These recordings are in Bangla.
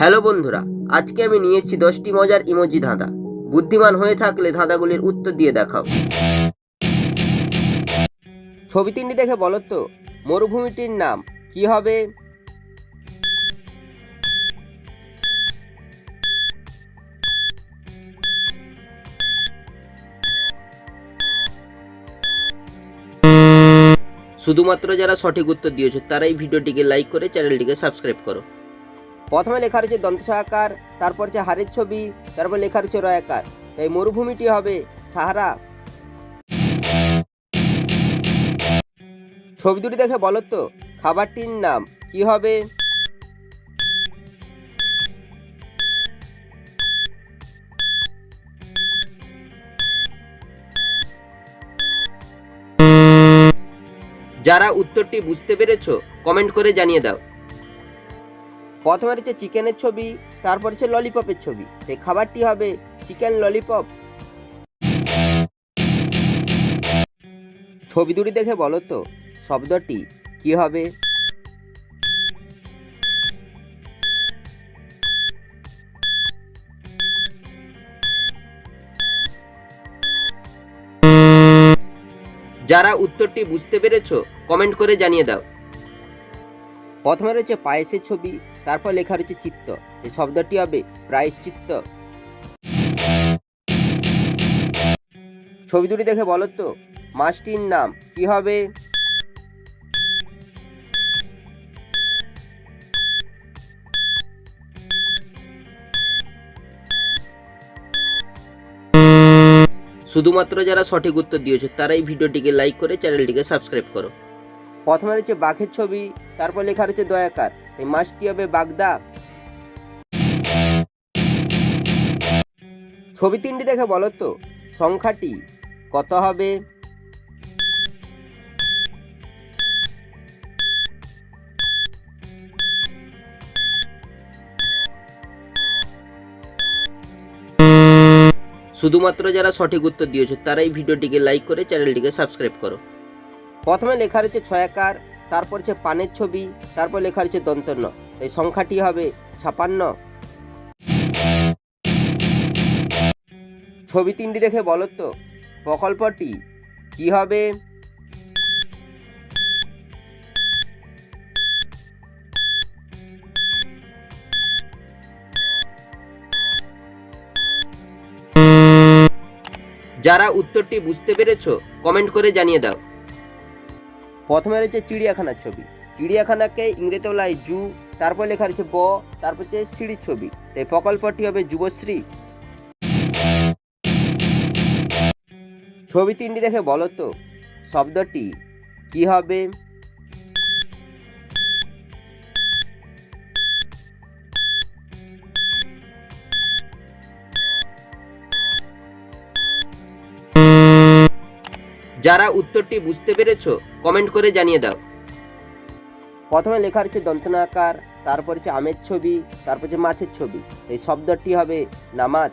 হ্যালো বন্ধুরা, আজকে আমি নিয়ে এসেছি 10টি মজার ইমোজি ধাঁধা। বুদ্ধিমান হয়ে থাকলে ধাঁধাগুলির উত্তর দিয়ে দেখাও। ছবি তিনটি দেখে বলো তো মরুভূমিটির নাম কি হবে? শুধুমাত্র যারা সঠিক উত্তর দিয়েছো তারাই ভিডিওটিকে লাইক করে চ্যানেলটিকে সাবস্ক্রাইব করো। প্রথমে লেখা রয়েছে দন্তসাকার, তারপর হচ্ছে হাড়ের ছবি, তারপর লেখা রয়েছে রয়াকার। তাই মরুভূমিটি হবে সাহারা। ছবি দুটি দেখে বলো তো খাবারটির নাম কি হবে? যারা উত্তরটি বুঝতে পেরেছো কমেন্ট করে জানিয়ে দাও। প্রথমে রয়েছে চিকেনের ছবি, তারপর হচ্ছে ললিপপের ছবি। সেই খাবারটি হবে চিকেন ললিপপ। ছবি দুটি দেখে বলো তো শব্দটি কি হবে? যারা উত্তরটি বুঝতে পেরেছো কমেন্ট করে জানিয়ে দাও। প্রথমে রয়েছে পায়েসের ছবি, তারপর লেখা রয়েছে চিত্ত। এই শব্দটি হবে প্রায়শ্চিত্ত। ছবি দুটি দেখে বলো তো মাছটির নাম কি হবে? শুধুমাত্র যারা সঠিক উত্তর দিয়েছো তারাই ভিডিওটিকে লাইক করে চ্যানেলটিকে সাবস্ক্রাইব করো। প্রথমে রয়েছে বাঘের ছবি, তারপর লেখা রয়েছে দয়াকার। এই মাছটি হবে বাগদা। ছবি তিনটি দেখে বলো তো সংখ্যাটি কত হবে? শুধুমাত্র যারা সঠিক উত্তর দিয়েছো তারাই ভিডিওটিকে লাইক করে চ্যানেলটিকে সাবস্ক্রাইব করো। প্রথমে লেখা রয়েছে ছয়াকার, তারপর হচ্ছে পানের ছবি, তারপর লেখা রয়েছে দন্তন্য। এই সংখ্যাটি হবে 56। ছবি তিনটি দেখে বলো তো প্রকল্পটি কি হবে? যারা উত্তরটি বুঝতে পেরেছো কমেন্ট করে জানিয়ে দাও। প্রথমে রয়েছে চিড়িয়াখানার ছবি। চিড়িয়াখানাকে ইংরেজিতে বলা হয় জু, তারপর লেখা রয়েছে ব, তারপর হচ্ছে সিঁড়ির ছবি। তাই প্রকল্পটি হবে যুবশ্রী। ছবি তিনটি দেখে বলো তো শব্দটি কি হবে? যারা উত্তরটি বুঝতে পেরেছো কমেন্ট করে জানিয়ে দাও। প্রথমে লেখা রয়েছে দন্তনাকার, তারপর হচ্ছে আমের ছবি, তারপর হচ্ছে মাছের ছবি। এই শব্দটি হবে নামাজ।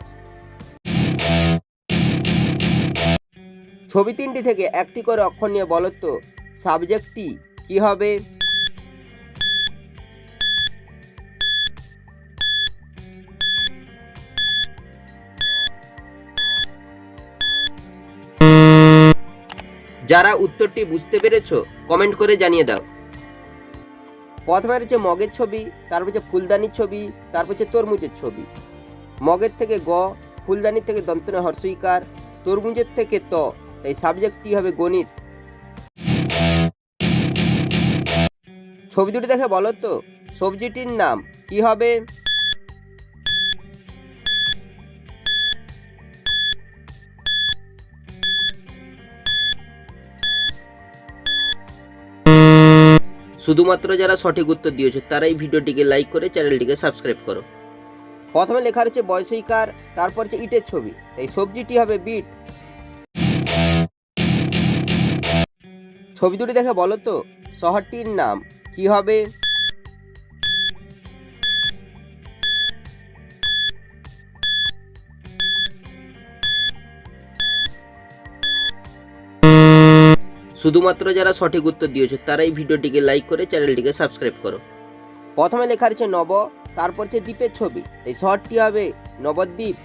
ছবি তিনটি থেকে একটি করে অক্ষর নিয়ে বলো তো সাবজেক্টটি কি হবে? যারা উত্তরটি বুঝতে পেরেছো কমেন্ট করে জানিয়ে দাও। প্রথমে রয়েছে মগের ছবি, তারপর হচ্ছে ফুলদানির ছবি, তারপর হচ্ছে তরমুজের ছবি। মগের থেকে গ, ফুলদানির থেকে দন্তনে হর্ষইকার, তরমুজের থেকে ত। তাই সাবজেক্টটি হবে গণিত। ছবি দুটি দেখে বলো তো সবজিটির নাম কি হবে? শুধুমাত্র যারা সঠিক উত্তর দিয়েছো তারাই ভিডিওটিকে লাইক করে চ্যানেলটিকে সাবস্ক্রাইব করো। প্রথমে লেখা রয়েছে বয়সইকার, তারপর হচ্ছে ইটের ছবি। এই সবজিটি হবে বিট। ছবি দুটি দেখে বলো তো শহরটির নাম কি হবে? শুধুমাত্র যারা সঠিক উত্তর দিয়েছো তারাই ভিডিওটিকে লাইক করে চ্যানেলটিকে সাবস্ক্রাইব করো। প্রথমে লেখা রয়েছে নব, তারপর হচ্ছে দ্বীপের ছবি, এই শহরটি হবে নবদ্বীপ।